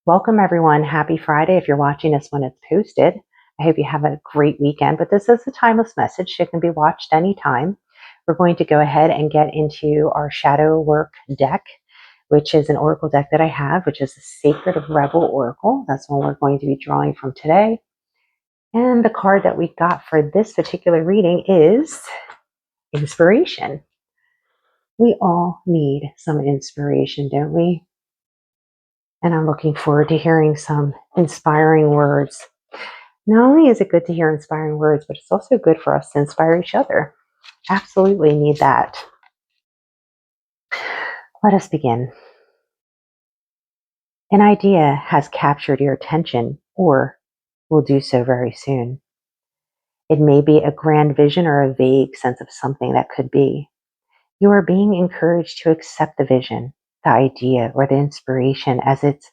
Welcome, everyone. Happy Friday if you're watching this when it's posted. I hope you have a great weekend, but this is a timeless message. It can be watched anytime. We're going to go ahead and get into our shadow work deck, which is an oracle deck that I have, which is the Sacred Rebel Oracle. That's one we're going to be drawing from today. And the card that we got for this particular reading is inspiration. We all need some inspiration, don't we? And I'm looking forward to hearing some inspiring words. Not only is it good to hear inspiring words, but it's also good for us to inspire each other. Absolutely need that. Let us begin. An idea has captured your attention or will do so very soon. It may be a grand vision or a vague sense of something that could be. You are being encouraged to accept the vision, the idea, or the inspiration as it's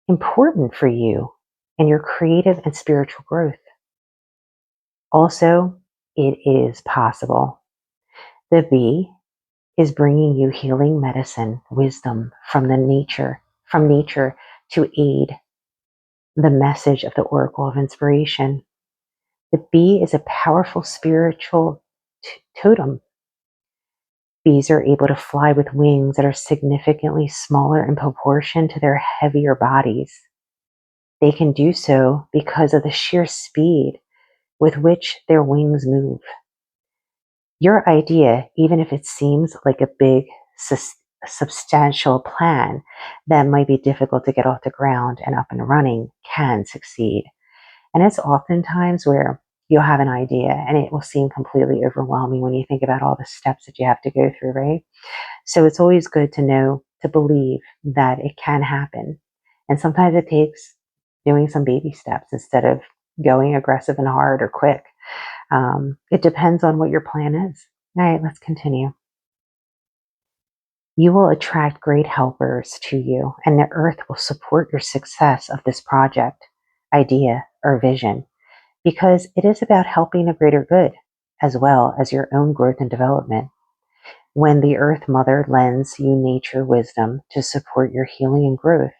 important for you and your creative and spiritual growth. Also, it is possible. The bee is bringing you healing medicine, wisdom from nature to aid the message of the Oracle of Inspiration. The bee is a powerful spiritual totem. Bees are able to fly with wings that are significantly smaller in proportion to their heavier bodies. They can do so because of the sheer speed with which their wings move. Your idea, even if it seems like a big, substantial plan that might be difficult to get off the ground and up and running, can succeed. And it's oftentimes where you'll have an idea and it will seem completely overwhelming when you think about all the steps that you have to go through, right? So it's always good to know, to believe that it can happen. And sometimes it takes doing some baby steps instead of going aggressive and hard or quick. It depends on what your plan is. All right, let's continue. You will attract great helpers to you, and the earth will support your success of this project, idea, or vision, because it is about helping the greater good, as well as your own growth and development. When the Earth Mother lends you nature wisdom to support your healing and growth,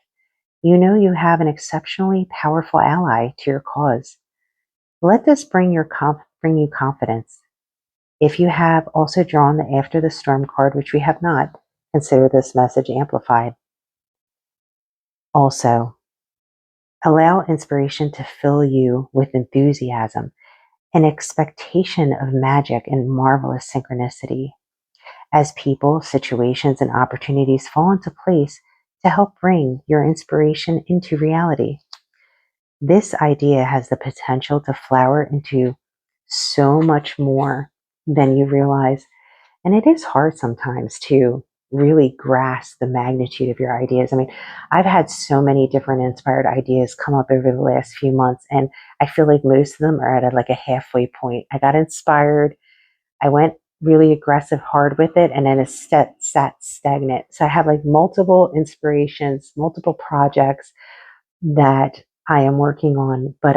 you know you have an exceptionally powerful ally to your cause. Let this bring you confidence. If you have also drawn the After the Storm card, which we have not, consider this message amplified. Also, allow inspiration to fill you with enthusiasm and expectation of magic and marvelous synchronicity as people, situations, and opportunities fall into place to help bring your inspiration into reality. This idea has the potential to flower into so much more than you realize. And it is hard sometimes to really grasp the magnitude of your ideas. I mean, I've had so many different inspired ideas come up over the last few months, and I feel like most of them are at like a halfway point. I got inspired, I went really aggressive hard with it, and then it sat stagnant. So I have like multiple inspirations, multiple projects that I am working on, but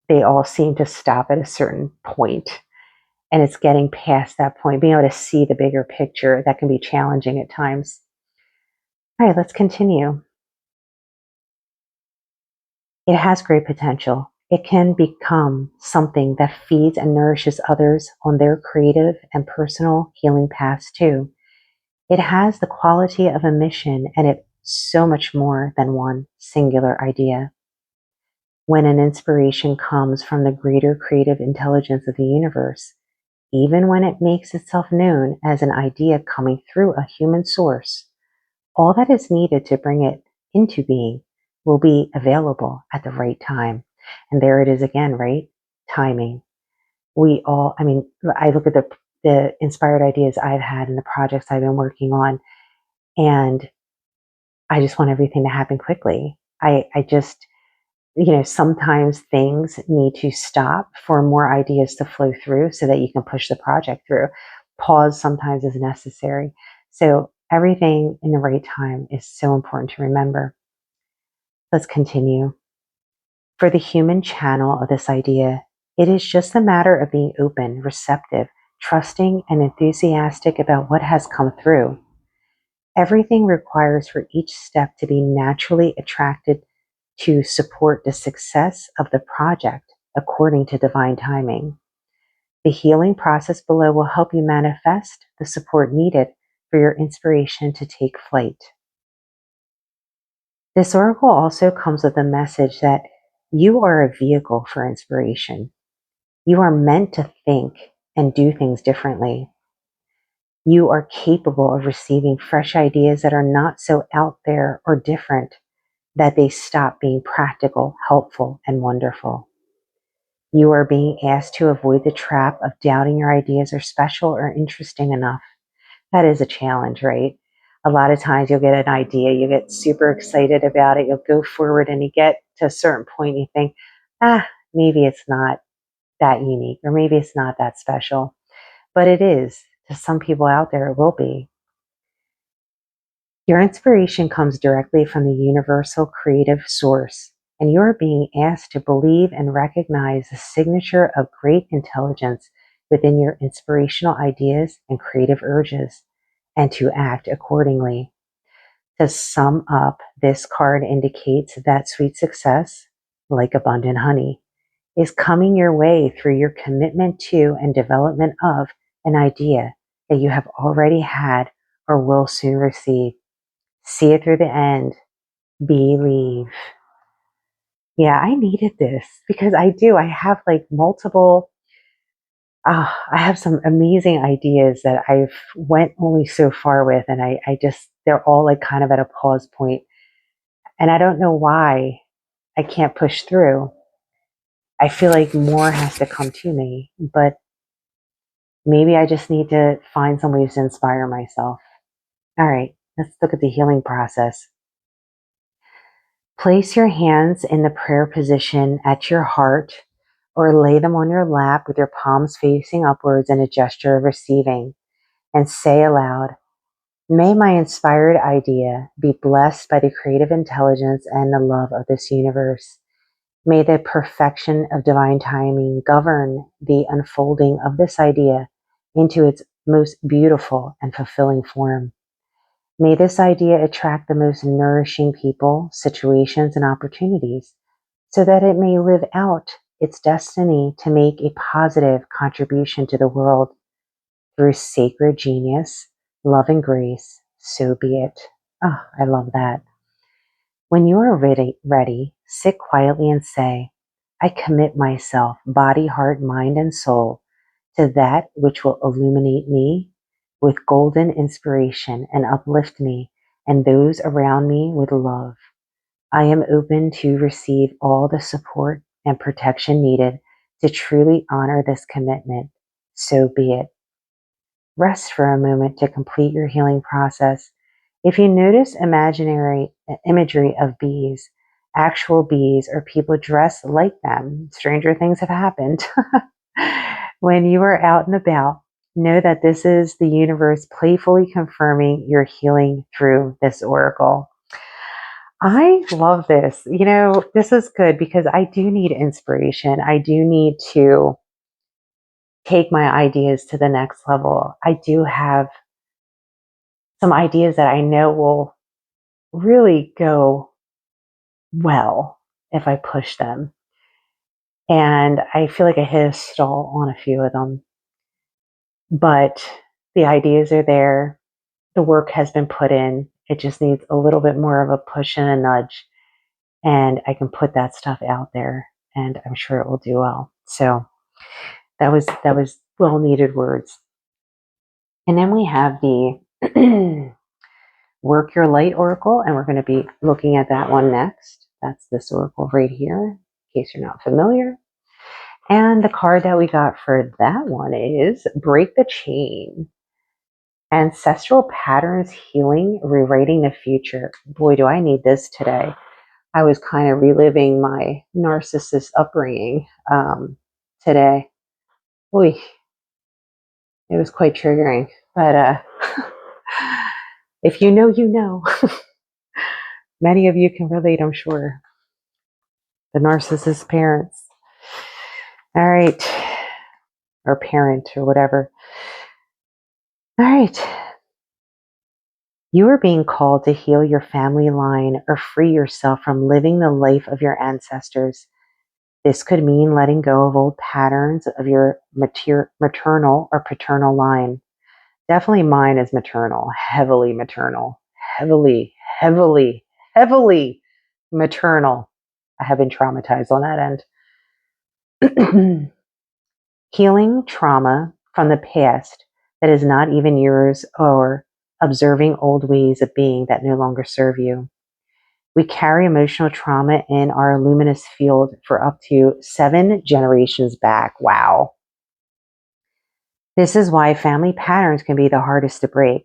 they all seem to stop at a certain point. And it's getting past that point, being able to see the bigger picture that can be challenging at times. All right, let's continue. It has great potential. It can become something that feeds and nourishes others on their creative and personal healing paths too. It has the quality of a mission, and it's so much more than one singular idea. When an inspiration comes from the greater creative intelligence of the universe, even when it makes itself known as an idea coming through a human source, all that is needed to bring it into being will be available at the right time. And there it is again, right? Timing. I look at the inspired ideas I've had and the projects I've been working on, and I just want everything to happen quickly. I just, sometimes things need to stop for more ideas to flow through so that you can push the project through. Pause sometimes is necessary. So everything in the right time is so important to remember. Let's continue. For the human channel of this idea, it is just a matter of being open, receptive, trusting, and enthusiastic about what has come through. Everything requires for each step to be naturally attracted to support the success of the project according to divine timing. The healing process below will help you manifest the support needed for your inspiration to take flight. This oracle also comes with a message that you are a vehicle for inspiration. You are meant to think and do things differently. You are capable of receiving fresh ideas that are not so out there or different that they stop being practical, helpful, and wonderful. You are being asked to avoid the trap of doubting your ideas are special or interesting enough. That is a challenge, right? A lot of times you'll get an idea, you get super excited about it, you'll go forward and you get to a certain point and you think, maybe it's not that unique or maybe it's not that special. But it is. To some people out there, it will be. Your inspiration comes directly from the universal creative source, and you are being asked to believe and recognize the signature of great intelligence within your inspirational ideas and creative urges, and to act accordingly. To sum up, this card indicates that sweet success, like abundant honey, is coming your way through your commitment to and development of an idea that you have already had or will soon receive. See it through the end. Believe. Yeah, I needed this because I do. I have like multiple, I have some amazing ideas that I've went only so far with. And I just, they're all like kind of at a pause point. And I don't know why I can't push through. I feel like more has to come to me, but maybe I just need to find some ways to inspire myself. All right, let's look at the healing process. Place your hands in the prayer position at your heart or lay them on your lap with your palms facing upwards in a gesture of receiving and say aloud, "May my inspired idea be blessed by the creative intelligence and the love of this universe. May the perfection of divine timing govern the unfolding of this idea into its most beautiful and fulfilling form. May this idea attract the most nourishing people, situations, and opportunities so that it may live out its destiny to make a positive contribution to the world through sacred genius, love, and grace. So be it." Oh, I love that. When you are ready, sit quietly and say, "I commit myself, body, heart, mind, and soul, to that which will illuminate me with golden inspiration and uplift me and those around me with love. I am open to receive all the support and protection needed to truly honor this commitment. So be it." Rest for a moment to complete your healing process. If you notice imaginary imagery of bees, actual bees, or people dressed like them, stranger things have happened. When you are out and about, know that this is the universe playfully confirming your healing through this oracle. I love this. You know, this is good because I do need inspiration. I do need to take my ideas to the next level. I do have some ideas that I know will really go well if I push them. And I feel like I hit a stall on a few of them. But the ideas are there. The work has been put in. It just needs a little bit more of a push and a nudge. And I can put that stuff out there and I'm sure it will do well. So that was well needed words. And then we have the Work Your Light Oracle, and we're going to be looking at that one next. That's this oracle right here, in case you're not familiar. And the card that we got for that one is Break the Chain. Ancestral Patterns Healing, Rewriting the Future. Boy, do I need this today. I was kind of reliving my narcissist upbringing today. Boy, it was quite triggering. But if you know, you know. Many of you can relate, I'm sure. The narcissist parents. All right. Or parent or whatever. All right. You are being called to heal your family line or free yourself from living the life of your ancestors. This could mean letting go of old patterns of your maternal or paternal line. Definitely mine is maternal, heavily, heavily, heavily maternal. I have been traumatized on that end. Healing trauma from the past that is not even yours, or observing old ways of being that no longer serve you. We carry emotional trauma in our luminous field for up to 7 generations back. Wow. This is why family patterns can be the hardest to break.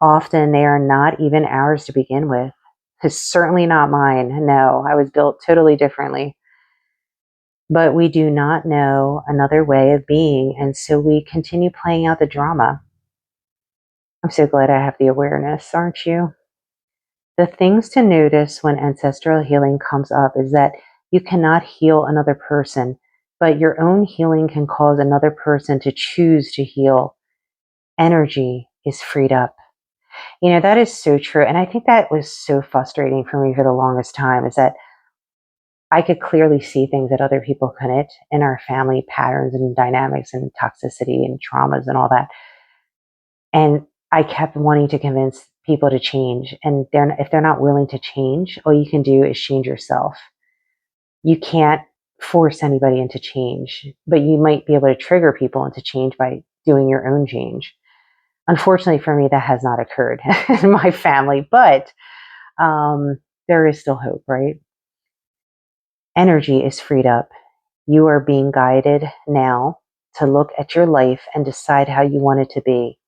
Often they are not even ours to begin with. It's certainly not mine. No, I was built totally differently. But we do not know another way of being, and so we continue playing out the drama. I'm so glad I have the awareness, aren't you? The things to notice when ancestral healing comes up is that you cannot heal another person, but your own healing can cause another person to choose to heal. Energy is freed up. That is so true. And I think that was so frustrating for me for the longest time, is that I could clearly see things that other people couldn't in our family patterns and dynamics and toxicity and traumas and all that. And I kept wanting to convince people to change. And if they're not willing to change, all you can do is change yourself. You can't force anybody into change, but you might be able to trigger people into change by doing your own change. Unfortunately for me, that has not occurred in my family, but there is still hope, right? Energy is freed up. You are being guided now to look at your life and decide how you want it to be.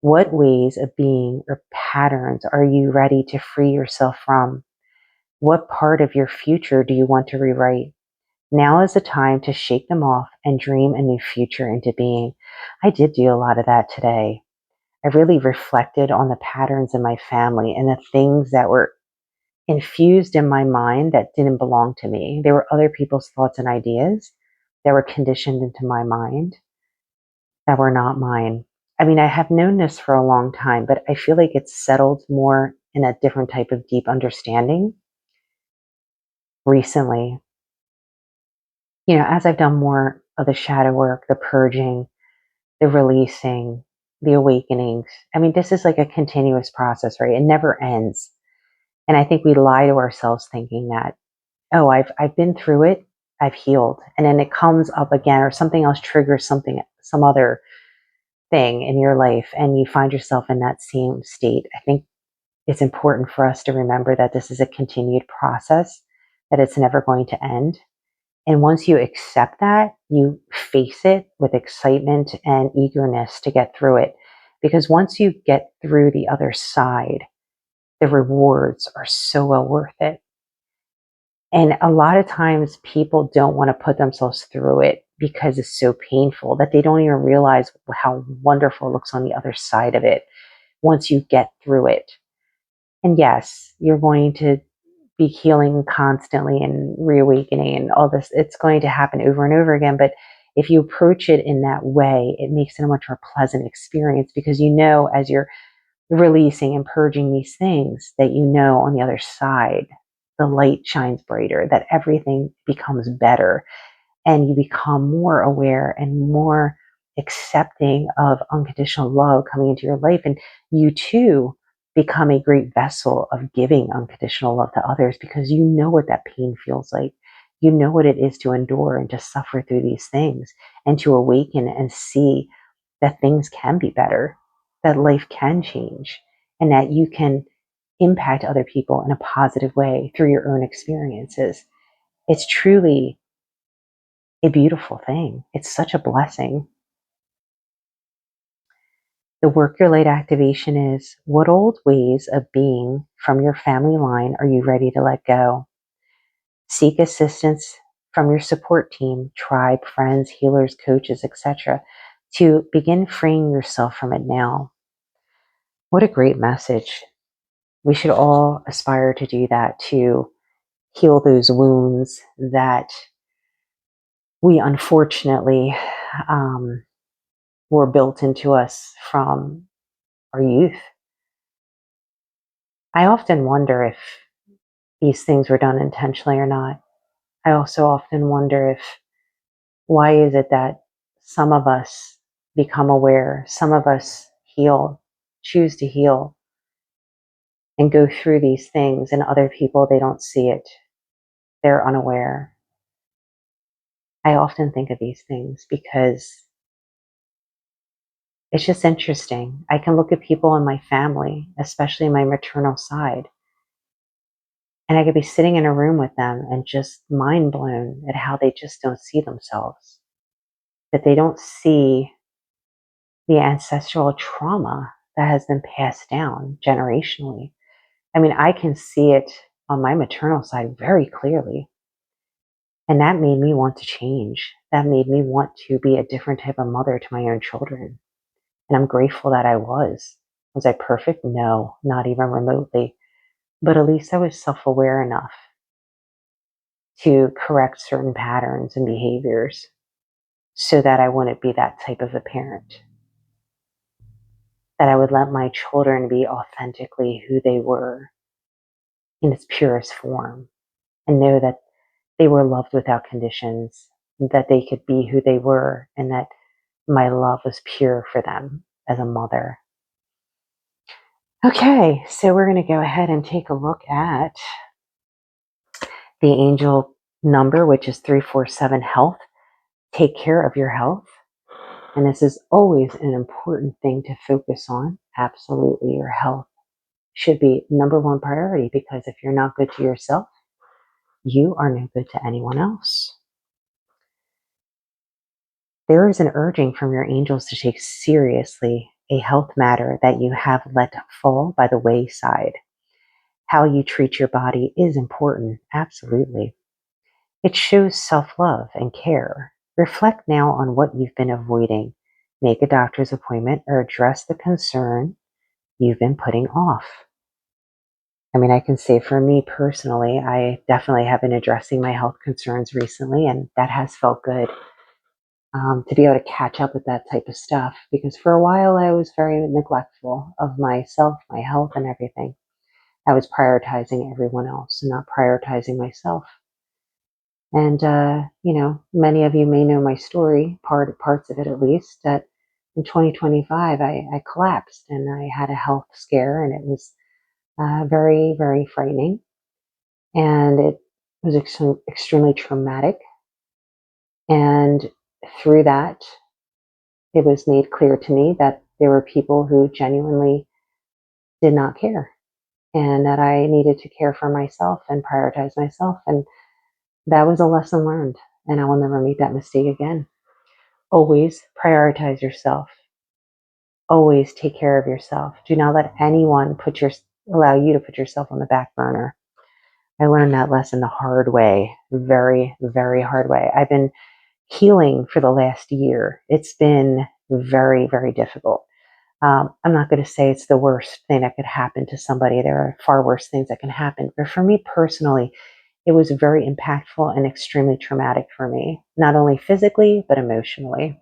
What ways of being or patterns are you ready to free yourself from? What part of your future do you want to rewrite? Now is the time to shake them off and dream a new future into being. I did do a lot of that today. I really reflected on the patterns in my family and the things that were infused in my mind that didn't belong to me. They were other people's thoughts and ideas that were conditioned into my mind that were not mine. I mean, I have known this for a long time, but I feel like it's settled more in a different type of deep understanding recently. As I've done more of the shadow work, the purging, the releasing, the awakenings. I mean, this is like a continuous process, right? It never ends. And I think we lie to ourselves thinking that, oh, I've been through it, I've healed. And then it comes up again, or something else triggers some other thing in your life, and you find yourself in that same state. I think it's important for us to remember that this is a continued process, that it's never going to end. And once you accept that, you face it with excitement and eagerness to get through it. Because once you get through the other side, the rewards are so well worth it. And a lot of times people don't want to put themselves through it because it's so painful that they don't even realize how wonderful it looks on the other side of it once you get through it. And yes, you're going to be healing constantly and reawakening and all this. It's going to happen over and over again. But if you approach it in that way, it makes it a much more pleasant experience, because as you're releasing and purging these things, that on the other side, the light shines brighter, that everything becomes better, and you become more aware and more accepting of unconditional love coming into your life. And you too become a great vessel of giving unconditional love to others, because you know what that pain feels like. You know what it is to endure and to suffer through these things, and to awaken and see that things can be better, that life can change, and that you can impact other people in a positive way through your own experiences. It's truly a beautiful thing. It's such a blessing. The work your light activation is: what old ways of being from your family line are you ready to let go? Seek assistance from your support team, tribe, friends, healers, coaches, etc., to begin freeing yourself from it now. What a great message. We should all aspire to do that, to heal those wounds that we unfortunately were built into us from our youth. I often wonder if these things were done intentionally or not. I also often wonder if why is it that some of us become aware, some of us heal, choose to heal, and go through these things, and other people, they don't see it. They're unaware. I often think of these things because it's just interesting. I can look at people in my family, especially my maternal side, and I could be sitting in a room with them and just mind blown at how they just don't see themselves, that they don't see the ancestral trauma that has been passed down generationally. I mean, I can see it on my maternal side very clearly. And that made me want to change. That made me want to be a different type of mother to my own children. And I'm grateful that I was. Was I perfect? No, not even remotely. But at least I was self aware enough to correct certain patterns and behaviors so that I wouldn't be that type of a parent. That I would let my children be authentically who they were in its purest form and know that they were loved without conditions, that they could be who they were, and that my love was pure for them as a mother. Okay, so we're going to go ahead and take a look at the angel number, which is 347 health. Take care of your health. And this is always an important thing to focus on. Absolutely, your health should be number one priority, because if you're not good to yourself, you are no good to anyone else. There is an urging from your angels to take seriously a health matter that you have let fall by the wayside. How you treat your body is important, absolutely. It shows self love and care. Reflect now on what you've been avoiding. Make a doctor's appointment or address the concern you've been putting off. I mean, I can say for me personally, I definitely have been addressing my health concerns recently, and that has felt good. To be able to catch up with that type of stuff, because for a while I was very neglectful of myself, my health, and everything. I was prioritizing everyone else and not prioritizing myself. And, many of you may know my story, parts of it at least, that in 2025, I collapsed and I had a health scare, and it was very, very frightening. And it was extremely traumatic. And through that, it was made clear to me that there were people who genuinely did not care, and that I needed to care for myself and prioritize myself. And that was a lesson learned, and I will never make that mistake again. Always prioritize yourself. Always take care of yourself. Do not let anyone allow you to put yourself on the back burner. I learned that lesson the hard way, very, very hard way. I've been healing for the last year. It's been very, very difficult. I'm not going to say it's the worst thing that could happen to somebody. There are far worse things that can happen. But for me personally, it was very impactful and extremely traumatic for me, not only physically, but emotionally.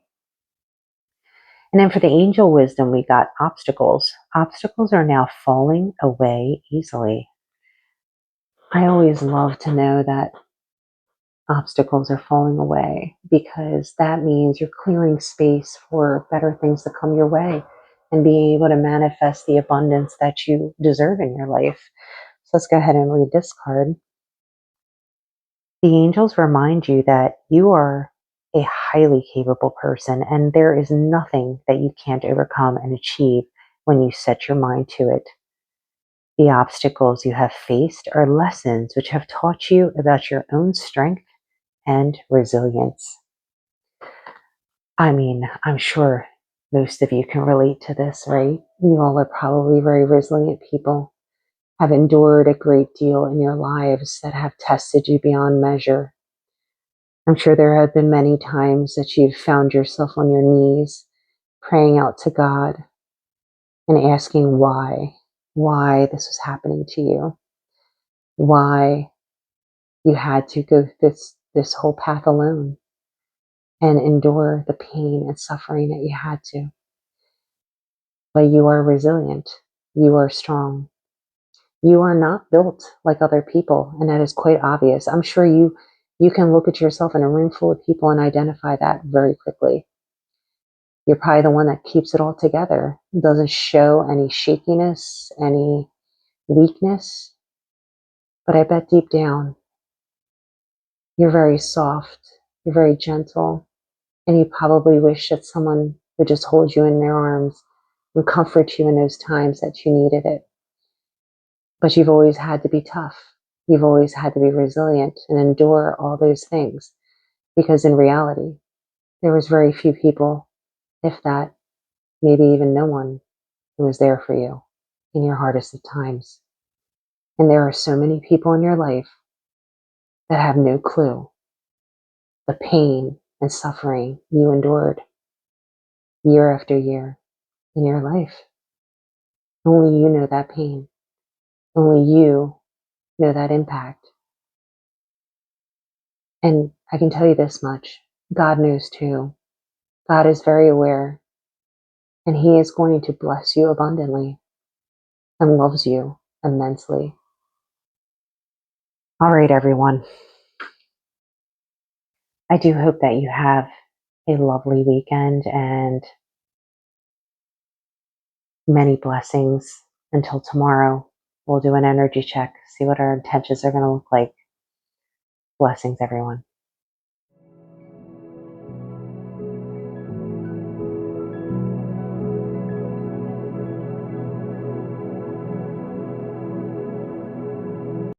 And then for the angel wisdom, we got obstacles. Obstacles are now falling away easily. I always love to know that obstacles are falling away, because that means you're clearing space for better things to come your way and being able to manifest the abundance that you deserve in your life. So let's go ahead and read this card. The angels remind you that you are a highly capable person, and there is nothing that you can't overcome and achieve when you set your mind to it. The obstacles you have faced are lessons which have taught you about your own strength and resilience. I mean, I'm sure most of you can relate to this, right? You all are probably very resilient people, have endured a great deal in your lives that have tested you beyond measure. I'm sure there have been many times that you've found yourself on your knees, praying out to God and asking why this was happening to you, why you had to go this whole path alone and endure the pain and suffering that you had to. But you are resilient. You are strong. You are not built like other people, and that is quite obvious. I'm sure you can look at yourself in a room full of people and identify that very quickly. You're probably the one that keeps it all together, doesn't show any shakiness, any weakness. But I bet deep down, you're very soft, you're very gentle, and you probably wish that someone would just hold you in their arms and comfort you in those times that you needed it. But you've always had to be tough. You've always had to be resilient and endure all those things, because in reality, there was very few people, if that, maybe even no one, who was there for you in your hardest of times. And there are so many people in your life that have no clue the pain and suffering you endured year after year in your life. Only you know that pain. Only you know that impact. And I can tell you this much, God knows too. God is very aware, and He is going to bless you abundantly and loves you immensely. All right, everyone. I do hope that you have a lovely weekend and many blessings. Until tomorrow, we'll do an energy check, see what our intentions are going to look like. Blessings, everyone.